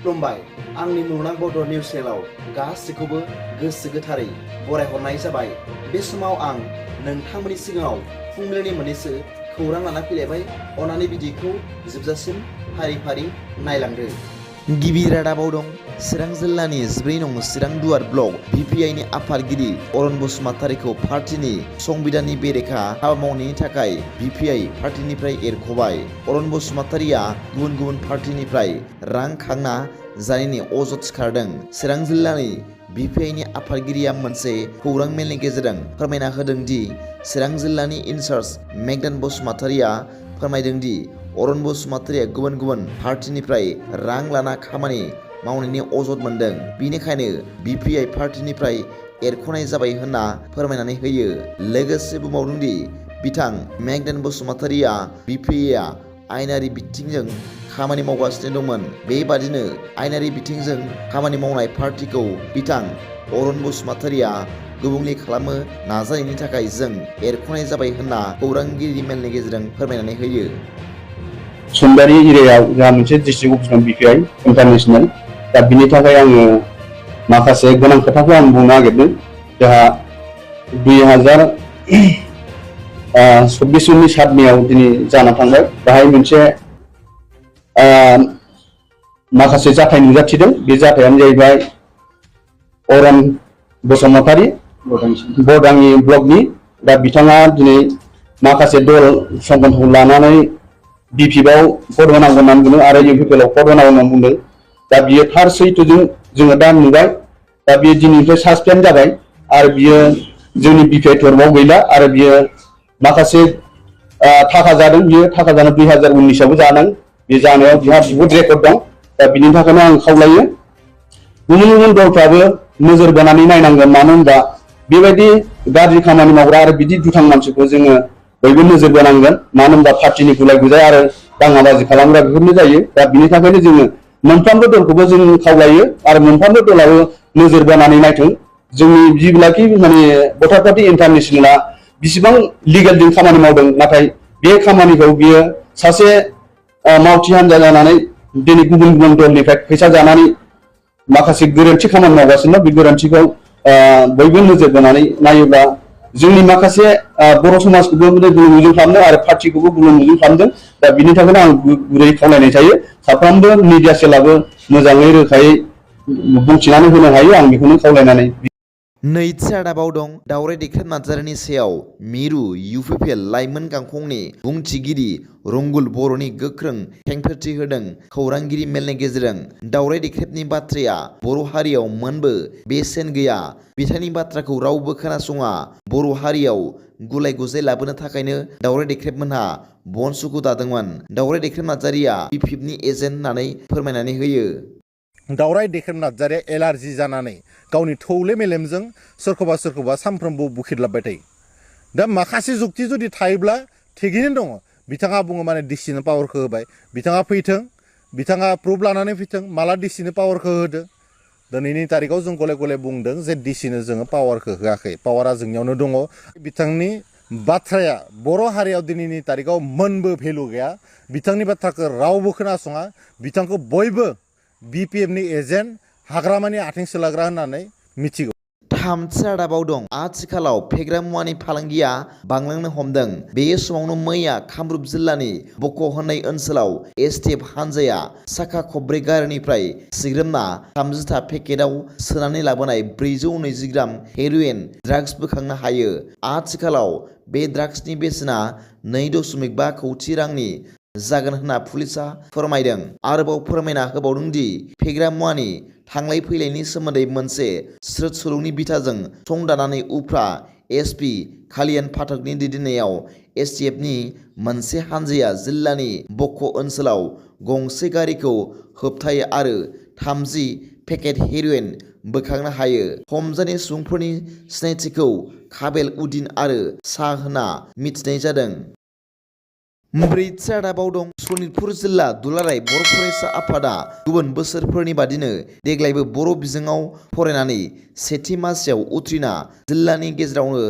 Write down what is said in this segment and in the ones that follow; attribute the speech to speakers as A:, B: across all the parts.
A: खुलुमबाय आंनि मुलुगनां बड' निउस चेनेलाव गासैखौबो गोसो गोथारै बरायहरनाय जाबाय। बे समाव आं नोंथांमोननि सिगाङाव फुंबिलिनि मोननैसो खौरां लाना फैलायबाय। अन्नानै भिडिअखौ जोबजासिम फारि फारि नायलांदो। गिबि रादाबाव दं चिरां जिल्लानि 14 नं चिरां दुवार ब्लक VPI नि आफादगिरि अरन बसुमतारीखौ पार्टीनि संबिधाननि बेरेखा हाबा मावनायनि थाखाय VPI पार्टीनिफ्राय एरख'बाय। अरन बसुमतारीया गुबुन गुबुन पार्टीनिफ्राय रां खांना जानायनि अजद थिखारदों। चिरां जिल्लानि VPI नि आफादगिरिया मोनसे खौरां मेलनि गेजेरजों फोरमायना होदों दि चिरां जिल्लानि इनचार्ज मेगदान बसुमतारीया फोरमायदों दि अरन बसुमतारीया गुबुन गुबुन पार्टीनिफ्राय रां लाना खामानि मावनायनि अजद मोनदों, बेनिखायनो VPI पार्टीनिफ्राय एरख'नाय जाबाय होनना फोरमायनानै होयो। लोगोसे बुंबावदों दि बिथां मेगदान बसुमतारीया VPI आयेनारि बिथिंजों खामानि मावगासिनो दंमोन। बेबादिनो आयेनारि बिथिंजों खामानि मावनाय पार्टीखौ बिथां अरन बसुमतारीया गुबुंले खालामनो नाजानायनि थाखाय जों एरख'नाय जाबाय होनना खौरांगिरि मेलनि गेजेरजों फोरमायनानै होयो।
B: समबारि एरियायाव जोंहा मोनसे डिस्ट्रिक्ट अफिस दं VPI इन्टारनेशनेल। दा बिनि थाखाय आङो माखासे गोनां खोथाखौ आं बुंनो नागिरदों। जोंहा 2024 7 मेआव दिनै जाना थांबाय। बाहाय मोनसे माखासे जाथाय नुजाथिदों। बे जाथायानो जाहैबाय अरन बसुमतारी बदांनि ब्लकनि। दा बिथाङा दिनै माखासे दल संगठनखौ लानानै BPF आव भट होनांगौ होननानै बुंदों आरो UPPL आव भट होनांगौ होननानै बुंदों। दा बियो थार सैथोजों जोङो दा नुबाय। दा बियो दिनैनिफ्राय सासपेन्ड जाबाय आरो बियो जोंनि BPI टर्मआव गैला आरो बियो माखासे थाखा जादों। बियो थाखा जानो 2019 आवबो जादों। बे जानायाव बिहा बहुद रेकर्ड दं। दा बिनि थाखायनो आं खावलायो गुबुन गुबुन दलफ्राबो नोजोर बोनानै नायनांगोन। मानो होनबा बेबायदि गाज्रि खामानि मावग्रा आरो बिदि दुथां मानसिखौ जोङो बयबो नोजोर बोनांगोन। मानो होनबा पार्टीनि गुलाय गुजाय आरो दाङाबाजि खालामग्रा बेफोरनो जायो। दा बिनि थाखायनो जोङो मोनफ्रोमबो दलखौबो जों खावलायो आरो मोनफ्रोमबो दलाबो नोजोर बोनानै नायथों। जोंनि जिब्लाखि माने भटार पार्टी इन्टारनेशनेला बिसिबां लिगेलजों खामानि मावदों, नाथाय बे खामानिखौ बियो सासे मावथि हान्जा जानानै दिनै गुबुन गुबुन दलनिफ्राय फैसा जानानै माखासे गोरोन्थि खामानि मावगासिनो। बे गोरोन्थिखौ बयबो नोजोर बोनानै नायोब्ला जोंनि माखासे बर' समाजखौबो गुलुं गुजुं खालामदों आरो पार्टीखौबो गुलुं गुजुं खालामदों। दा बिनि थाखायनो आं गुरै खावलायनाय थायो साफ्रोमबो मिडिया सेलाबो मोजाङै रोखायै बुंथिनानै होनो हायो। आं बेखौनो खावलायनानै
A: नैथि रादाबाव दं दावराय देख्रेब नार्जारिनि सायाव मिरु UPPL लाइमोन गांखंनि बुंथिगिरि रंगुल बर'नि गोख्रों खेंफोरथि होदों। खौरांगिरि मेलनि गेजेरजों दावराय देख्रेबनि बाथ्राया बर' हारियाव मोनबो बेसेन गैया। बिथांनि बाथ्राखौ रावबो खोनासङा। बर' हारियाव गुलाय गुजाय लाबोनो थाखायनो दावराय देख्रेब मोनहा बन सुखु दादोंमोन। दावराय देख्रेब नार्जारिया BPF नि एजेन्ट होननानै फोरमायनानै होयो।
C: दावराय देख्रेब नार्जारिया एलार्जि जानानै गावनि थौले मेलेमजों सोरखौबा सानफ्रोमबो बुखिदलाबबाय थायो। दा माखासे जुक्ति जुदि थायोब्ला थिगैनो दङ। बिथाङा बुङो माने डिसिनो पावारखौ होबाय, बिथाङा फैथों, बिथाङा प्रुफ लानानै फैथों, माला डिसिनो पावारखौ होदो। दिनैनि तारिखाव जों गले गले बुंदों जे डिसिनो जोङो पावारखौ होआखै, पावारा जोंनियावनो दङ। बिथांनि बाथ्राया बर' हारियाव दिनैनि तारिखाव मोनबो भेलु गैया। बिथांनि बाथ्राखौ रावबो खोनासङा। बिथांखौ बयबो BPF नि एजेन्ट, हाग्रामानि आथिं सोलाग्रा होननानै मिथिगौ।
A: थामथि रादाबाव दं आथिखालाव फेग्रा मुवानि फालांगिया बांलांनो हमदों। बे समावनो मैया कामरुप जिल्लानि बक' होननाय ओनसोलाव STF हानजाया साखा खब्रै गारिनिफ्राय सिग्रोमना 30था पेकेटाव सोनानै लाबोनाय 420 ग्राम हेर'इन ड्राग्स बोखांनो हायो। आथिखालाव बे ड्राग्सनि बेसेना 2.5 कौटि रांनि जागोन होनना पुलिसा फोरमायदों। आरोबाव फोरमायना होबावदों दि फेग्रा मुवानि थांलाय फैलायनि सोमोन्दै मोनसे स्रोद सलुनि बिथाजों संदानानै उफ्रा SP कालियान पाठकनि दैदेननायाव STF नि मोनसे हानजाया जिल्लानि बक' ओनसोलाव गंसे गारिखौ होबथायो आरो 30 पेकेट हेर'इन बोखांनो हायो। हमजानाय सुबुंफोरनि सिनायथिखौ काबेल उद्दिन आरो शाह होनना मिथिनाय जादों। ब्रैथि रादाबाव दं सनितपुर जिल्ला दुलाराय बर' फरायसा आफादा गुबुन बोसोरफोरनि बादिनो देग्लायबो बर' बिजोङाव फरायनानै सेथि मासियाव उथ्रिना जिल्लानि गेजेरावनो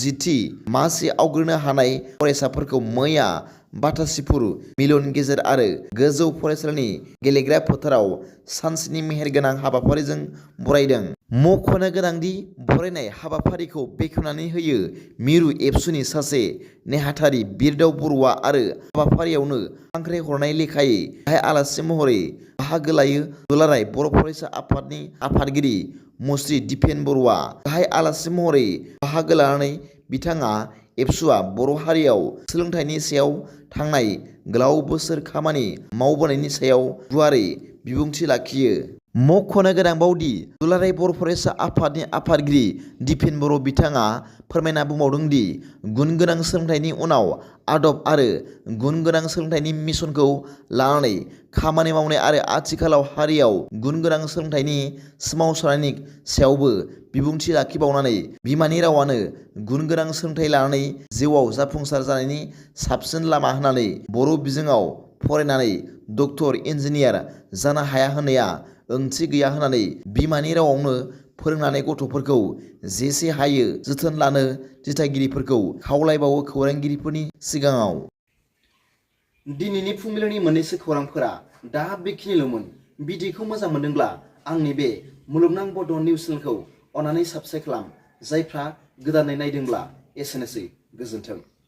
A: 10थि मासि आवग्रिनो हानाय फरायसाफोरखौ मैया बाटासिपुर मिलन गेजेर आरो गोजौ फरायसालिनि गेलेग्रा फोथाराव सानसेनि मेहेरगोनां हाबाफारिजों बरायदों। मख'नो गोनांदि बरायनाय हाबाफारिखौ बेखेवनानै होयो मिरु एबसुनि सासे नेहाथारि बिरदाव बर'आ आरो हाबाफारियावनो हांख्राय हरनाय लेखायै गाहाय आलासि महरै बाहागो लायो दुलाराय बर' फरायसा आफादनि आफादगिरि मुस्रि दिपेन बर'आ। गाहाय आलासि महरै बाहागो लानानै बिथाङा एबसुआ बर' हारियाव सोलोंथाइनि सायाव थांनाय गोलाव बोसोर खामानि मावबोनायनि सायाव गुवारै बिबुंथि लाखियो। मख'नो गोनांबावदि दुलाराय बर' फरायसा आफादनि आफादगिरि दिपेन बर' बिथाङा फोरमायना बुंबावदों दि गुन गोनां सोलोंथाइनि उनाव आदब आरो गुन गोनां सोलोंथाइनि मिशनखौ लानानै खामानि मावनाय आरो आथिखालाव हारियाव गुन गोनां सोलोंथाइनि सोमावसारनायनि सायावबो बिबुंथि लाखिबावनानै बिमानि रावानो गुन गोनां सोलोंथाइ लानानै जिउआव जाफुंसार जानायनि साबसिन लामा होननानै बर' बिजोङाव फरायनानै डक्टर इन्जिनियार जानो हाया होननाया ओंथि गैया होननानै बिमानि रावावनो फोरोंनानै गथ'फोरखौ जेसे हायो जोथोन लानो दिथागिरिफोरखौ खावलायबावो खौरांगिरिफोरनि सिगाङाव। दिनैनि फुंबिलिनि मोननैसो खौरांफोरा दा बेखिनिल'मोन। भिडिअखौ मोजां मोनदोंब्ला आंनि बे मुलुगनां बड' निउस चेनेलखौ अन्नानै साबस्क्राइब खालाम। जायफ्रा गोदानै नायदोंब्ला एसेनोसै, गोजोन्थों।